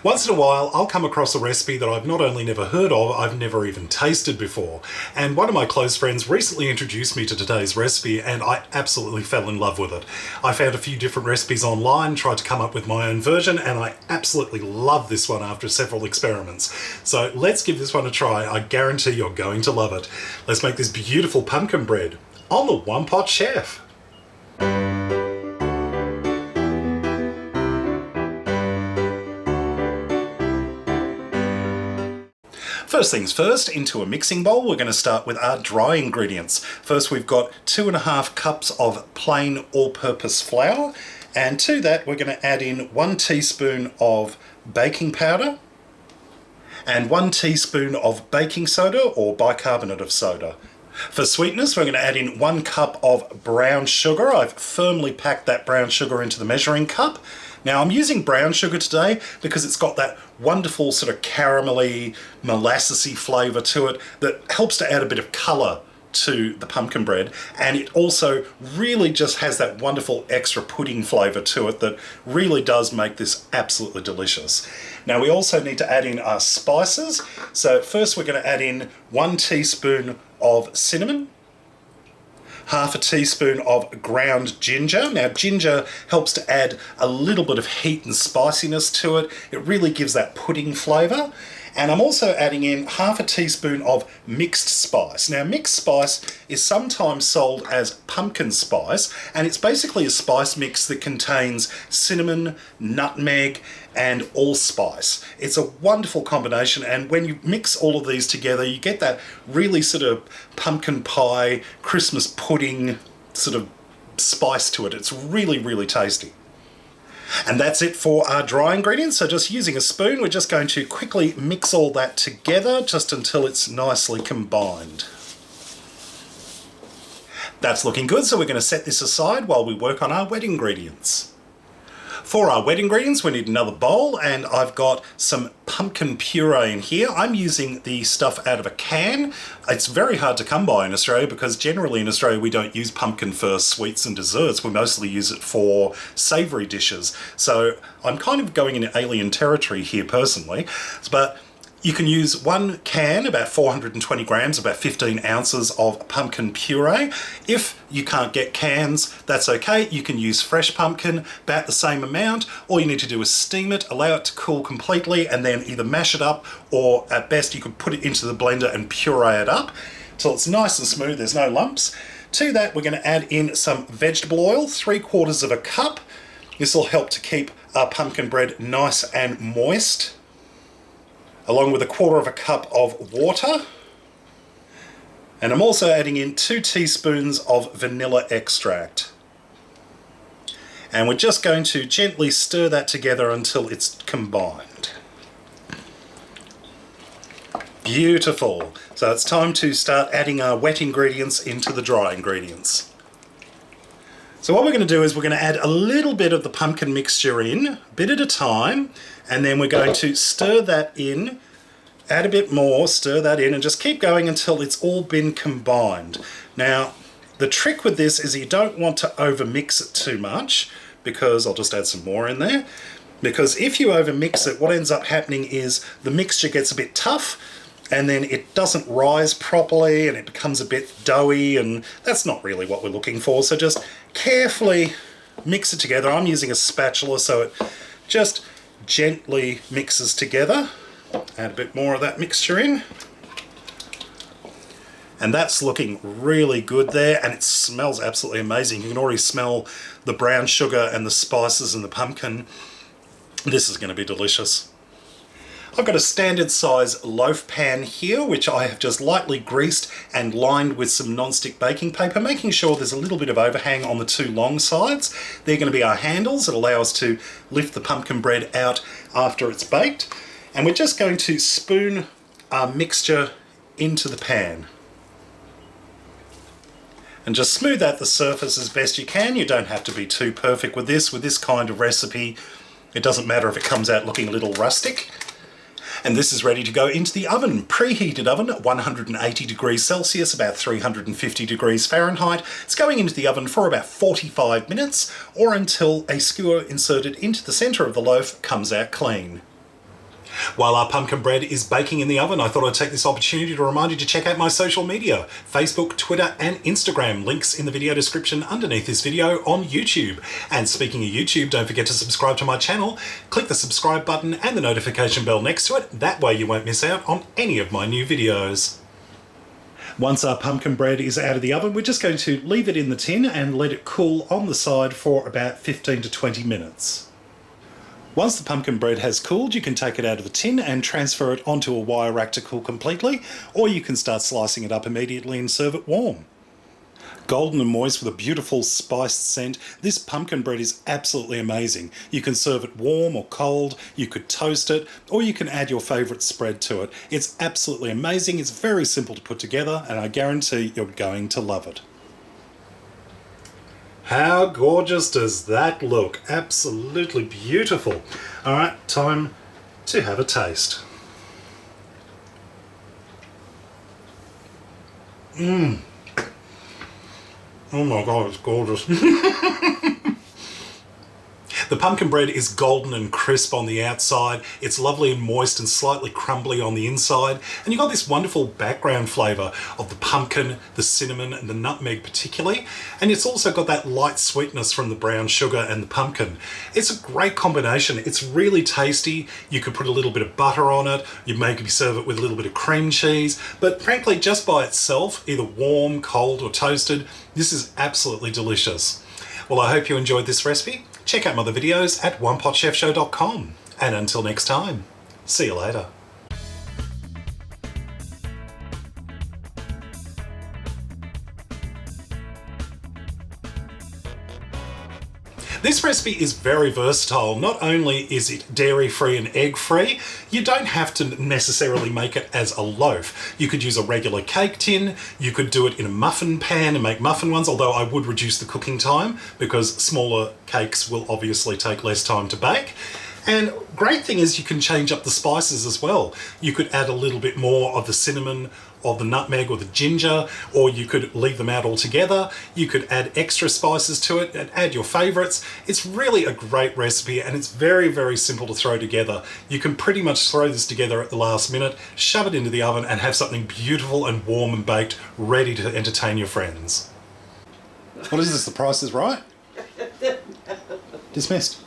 Once in a while, I'll come across a recipe that I've not only never heard of, I've never even tasted before. And one of my close friends recently introduced me to today's recipe, and I absolutely fell in love with it. I found a few different recipes online, tried to come up with my own version, and I absolutely love this one after several experiments. So let's give this one a try. I guarantee you're going to love it. Let's make this beautiful pumpkin bread on the One Pot Chef. First things first, into a mixing bowl, we're going to start with our dry ingredients. First, we've got 2.5 cups of plain all-purpose flour, and to that we're going to add in 1 teaspoon of baking powder and 1 teaspoon of baking soda or bicarbonate of soda. For sweetness, we're going to add in 1 cup of brown sugar. I've firmly packed that brown sugar into the measuring cup. Now I'm using brown sugar today because it's got that wonderful sort of caramelly, molassesy flavour to it that helps to add a bit of colour to the pumpkin bread, and it also really just has that wonderful extra pudding flavour to it that really does make this absolutely delicious. Now we also need to add in our spices. So first we're going to add in 1 teaspoon of cinnamon, 1/2 teaspoon of ground ginger. Now ginger helps to add a little bit of heat and spiciness to it. It really gives that pudding flavour. And I'm also adding in 1/2 teaspoon of mixed spice. Now mixed spice is sometimes sold as pumpkin spice, and it's basically a spice mix that contains cinnamon, nutmeg, and allspice. It's a wonderful combination, and when you mix all of these together, you get that really sort of pumpkin pie, Christmas pudding sort of spice to it. It's really, really tasty. And that's it for our dry ingredients. So just using a spoon, we're just going to quickly mix all that together just until it's nicely combined. That's looking good, so we're going to set this aside while we work on our wet ingredients. For our wet ingredients, we need another bowl, and I've got some pumpkin puree in here. I'm using the stuff out of a can. It's very hard to come by in Australia because generally in Australia we don't use pumpkin for sweets and desserts. We mostly use it for savoury dishes. So I'm kind of going into alien territory here personally, but you can use 1 can, about 420 grams, about 15 ounces of pumpkin puree. If you can't get cans, that's okay. You can use fresh pumpkin, about the same amount. All you need to do is steam it, allow it to cool completely, and then either mash it up, or at best you could put it into the blender and puree it up till it's nice and smooth, there's no lumps. To that, we're going to add in some vegetable oil, 3/4 of a cup. This will help to keep our pumpkin bread nice and moist, along with 1/4 of a cup of water. And I'm also adding in 2 teaspoons of vanilla extract. And we're just going to gently stir that together until it's combined. Beautiful. So it's time to start adding our wet ingredients into the dry ingredients. So what we're going to do is we're going to add a little bit of the pumpkin mixture in, a bit at a time, and then we're going to stir that in, add a bit more, stir that in, and just keep going until it's all been combined. Now, the trick with this is you don't want to over-mix it too much, because I'll just add some more in there, because if you over-mix it, what ends up happening is the mixture gets a bit tough, and then it doesn't rise properly and it becomes a bit doughy, and that's not really what we're looking for. So just carefully mix it together. I'm using a spatula so it just gently mixes together. Add a bit more of that mixture in. And that's looking really good there, and it smells absolutely amazing. You can already smell the brown sugar and the spices and the pumpkin. This is going to be delicious. I've got a standard size loaf pan here, which I have just lightly greased and lined with some non-stick baking paper, making sure there's a little bit of overhang on the 2 long sides. They're going to be our handles that allow us to lift the pumpkin bread out after it's baked. And we're just going to spoon our mixture into the pan. And just smooth out the surface as best you can. You don't have to be too perfect with this. With this kind of recipe, it doesn't matter if it comes out looking a little rustic. And this is ready to go into the oven, preheated oven at 180 degrees Celsius, about 350 degrees Fahrenheit. It's going into the oven for about 45 minutes, or until a skewer inserted into the centre of the loaf comes out clean. While our pumpkin bread is baking in the oven, I thought I'd take this opportunity to remind you to check out my social media, Facebook, Twitter and Instagram. Links in the video description underneath this video on YouTube. And speaking of YouTube, don't forget to subscribe to my channel. Click the subscribe button and the notification bell next to it. That way you won't miss out on any of my new videos. Once our pumpkin bread is out of the oven, we're just going to leave it in the tin and let it cool on the side for about 15 to 20 minutes. Once the pumpkin bread has cooled, you can take it out of the tin and transfer it onto a wire rack to cool completely, or you can start slicing it up immediately and serve it warm. Golden and moist with a beautiful spiced scent, this pumpkin bread is absolutely amazing. You can serve it warm or cold, you could toast it, or you can add your favourite spread to it. It's absolutely amazing, it's very simple to put together, and I guarantee you're going to love it. How gorgeous does that look? Absolutely beautiful. All right, time to have a taste. Oh my God, it's gorgeous. The pumpkin bread is golden and crisp on the outside. It's lovely and moist and slightly crumbly on the inside. And you've got this wonderful background flavour of the pumpkin, the cinnamon and the nutmeg particularly. And it's also got that light sweetness from the brown sugar and the pumpkin. It's a great combination. It's really tasty. You could put a little bit of butter on it. You maybe serve it with a little bit of cream cheese. But frankly, just by itself, either warm, cold or toasted, this is absolutely delicious. Well, I hope you enjoyed this recipe. Check out my other videos at OnePotChefShow.com. And until next time, see you later. This recipe is very versatile. Not only is it dairy-free and egg-free, you don't have to necessarily make it as a loaf. You could use a regular cake tin, you could do it in a muffin pan and make muffin ones, although I would reduce the cooking time because smaller cakes will obviously take less time to bake. And great thing is you can change up the spices as well. You could add a little bit more of the cinnamon or the nutmeg or the ginger, or you could leave them out altogether. You could add extra spices to it and add your favorites. It's really a great recipe and it's very, very simple to throw together. You can pretty much throw this together at the last minute, shove it into the oven and have something beautiful and warm and baked, ready to entertain your friends. What is this, The Price is Right? Dismissed.